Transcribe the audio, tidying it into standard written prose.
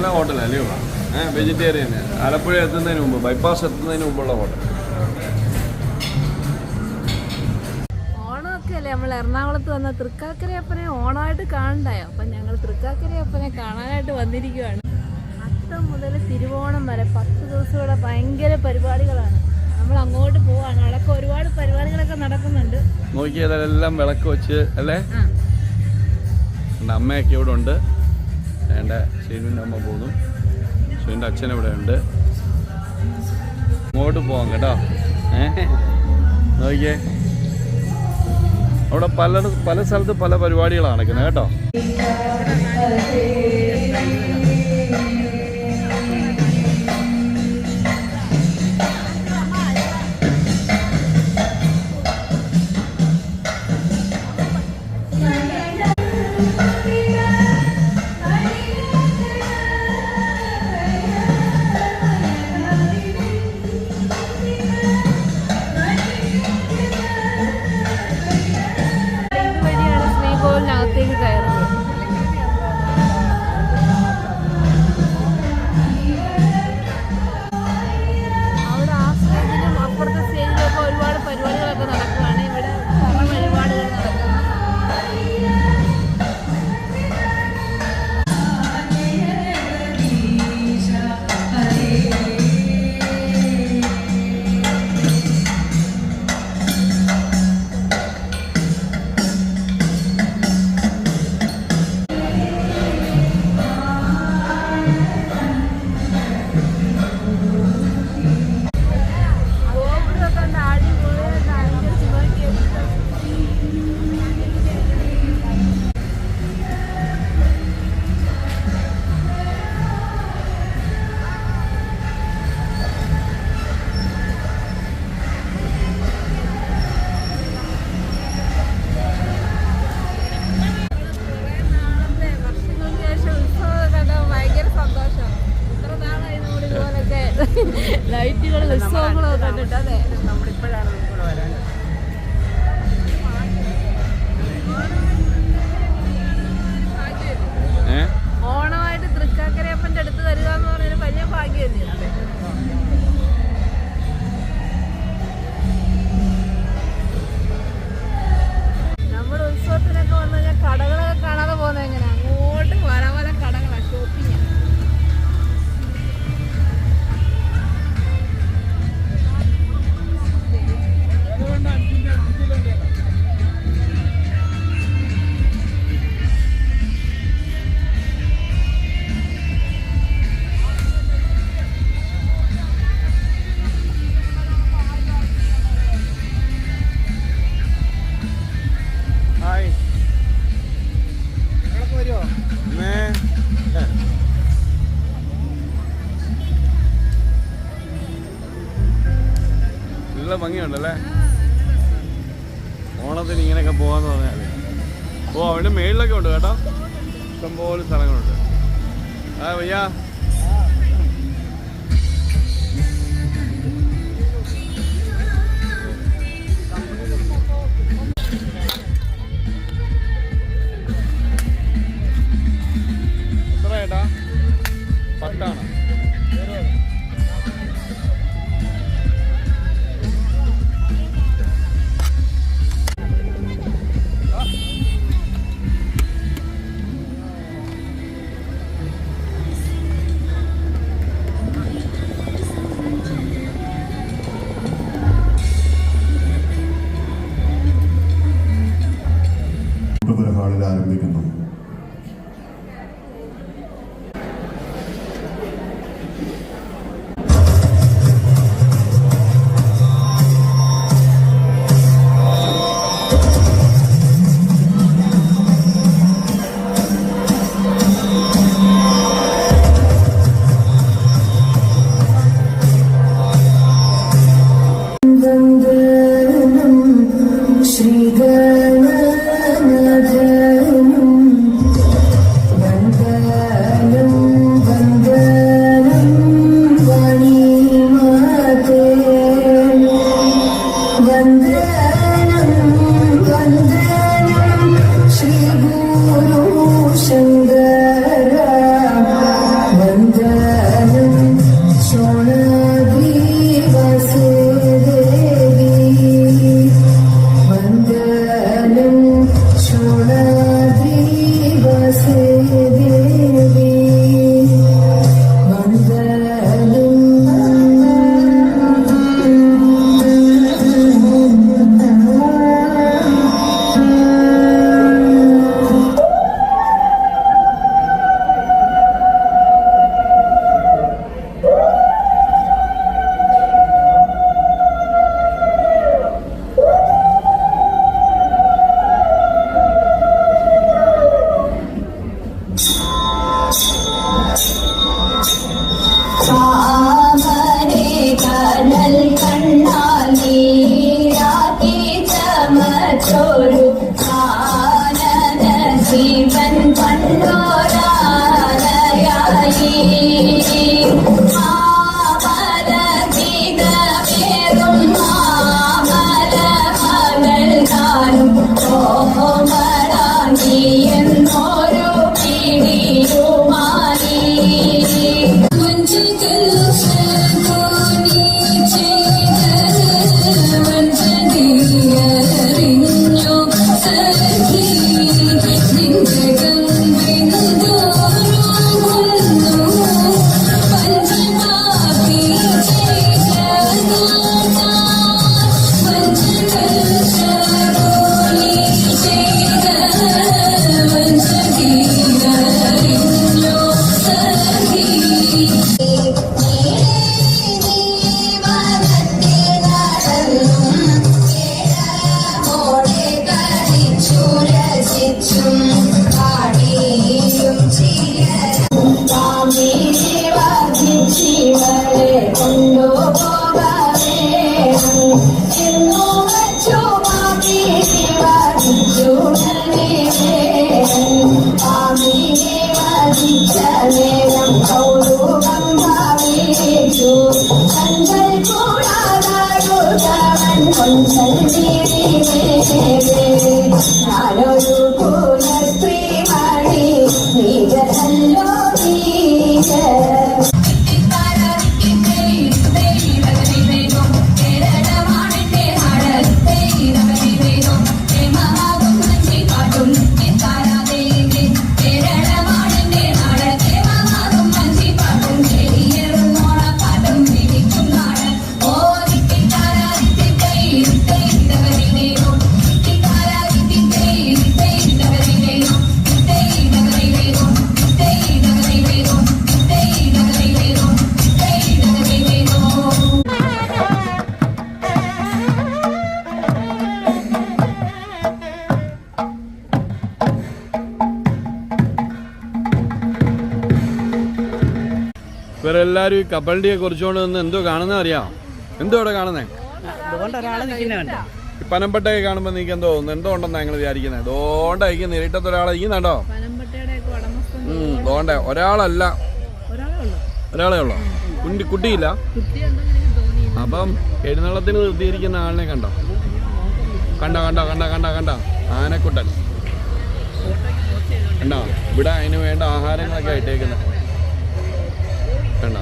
നല്ല ഹോട്ടലല്ലേ വെജിറ്റേറിയൻ. ആലപ്പുഴ എത്തുന്നതിന് മുമ്പ്, ബൈപ്പാസ് എത്തുന്നതിന് മുമ്പുള്ള ഹോട്ടൽ. ഓണമൊക്കെ അല്ലേ, നമ്മൾ എറണാകുളത്ത് വന്ന തൃക്കാക്കരയപ്പനെ ഓണമായിട്ട് കാണണ്ടായോ? അപ്പം ഞങ്ങൾ തൃക്കാക്കരയപ്പനെ കാണാനായിട്ട് വന്നിരിക്കുകയാണ്. അത്തം മുതൽ തിരുവോണം വരെ 10 ദിവസം ഇവിടെ ഭയങ്കര പരിപാടികളാണ്. നമ്മൾ അങ്ങോട്ട് പോവാണ്. അവിടെയൊക്കെ ഒരുപാട് പരിപാടികളൊക്കെ നടക്കുന്നുണ്ട്. നോക്കിയതെല്ലാം വിളക്ക് വെച്ച് അല്ലേ. അമ്മയൊക്കെ ഇവിടെ ഉണ്ട്. എൻ്റെ ഷീനുവിൻ്റെ അമ്മ പോകുന്നു. ഷീനുവിൻ്റെ അച്ഛൻ ഇവിടെ ഉണ്ട്. അങ്ങോട്ട് പോവാം കേട്ടോ. നോക്കിയേ, അവിടെ പല സ്ഥലത്ത് പല പരിപാടികളാണ് നടക്കുന്നത് കേട്ടോ. ലൈറ്റുകൾ, ഉത്സവങ്ങളൊക്കെ കണ്ടിട്ട്. അതെ, നമ്മളിപ്പോഴാണ് വരാൻ. ഓണമായിട്ട് തൃക്കാക്കരയപ്പൻ്റെ അടുത്ത് വരിക എന്ന് പറഞ്ഞൊരു വലിയ ഭാഗ്യം തന്നെയാണ്. നമ്മൾ ഉത്സവത്തിനൊക്കെ വന്നു കഴിഞ്ഞാൽ കടകളൊക്കെ കാണാതെ പോകുന്നത് എങ്ങനെയാണ്? അങ്ങോട്ട് പല കടകളാണ്, ഷോപ്പിംഗ്. നല്ല ഭംഗിയുണ്ടല്ലേ ഓണത്തിന് ഇങ്ങനെയൊക്കെ പോകാന്ന് പറഞ്ഞാൽ. അവിടെ മേളിലൊക്കെ ഉണ്ട് കേട്ടോ, ഇഷ്ടംപോലെ സ്ഥലങ്ങളുണ്ട്. ഭയ്യാ എത്ര ഏട്ടാ? 10 ഹാളിൽ ആരംഭിക്കുന്നു. ശ്രീഗണനാഥനും ജീവൻ പണ്ടോരായി മാമലഗീതമേറും മാമലമകൾ താനും ഓമളാങ്ങി എന്നൊരു പിടിയുമായി ഇവരെല്ലാരും ഈ കപ്പലണ്ടിയെ കുറിച്ചുകൊണ്ട് നിന്ന് എന്തോ കാണുന്നത് അറിയാം? എന്തോ ഇവിടെ കാണുന്നേ? അതുകൊണ്ട് ഒരാളെ നിൽക്കുന്നുണ്ട്. ഈ പനമ്പട്ടയൊക്കെ കാണുമ്പോൾ നീക്ക് എന്തോ എന്തോ ഉണ്ടെന്നാ നിങ്ങൾ വിചാരിക്കുന്നത്? അതുകൊണ്ടായിരിക്കും നേരിട്ടത്ത് ഒരാളെ ഇരിക്കുന്നുണ്ടോ? അതുകൊണ്ട് ഒരാളല്ല, ഒരാളെ ഉള്ളോ? കുട്ടിയില്ല. അപ്പം എഴുന്നള്ളത്തിന് നിർത്തിയിരിക്കുന്ന ആളിനെ കണ്ടോ? കണ്ടോ ആനക്കുട്ടൻ കണ്ടോ? ഇവിടെ അതിന് വേണ്ട ആഹാരങ്ങളൊക്കെ ഇട്ടേക്കുന്നത് കണ്ടോ?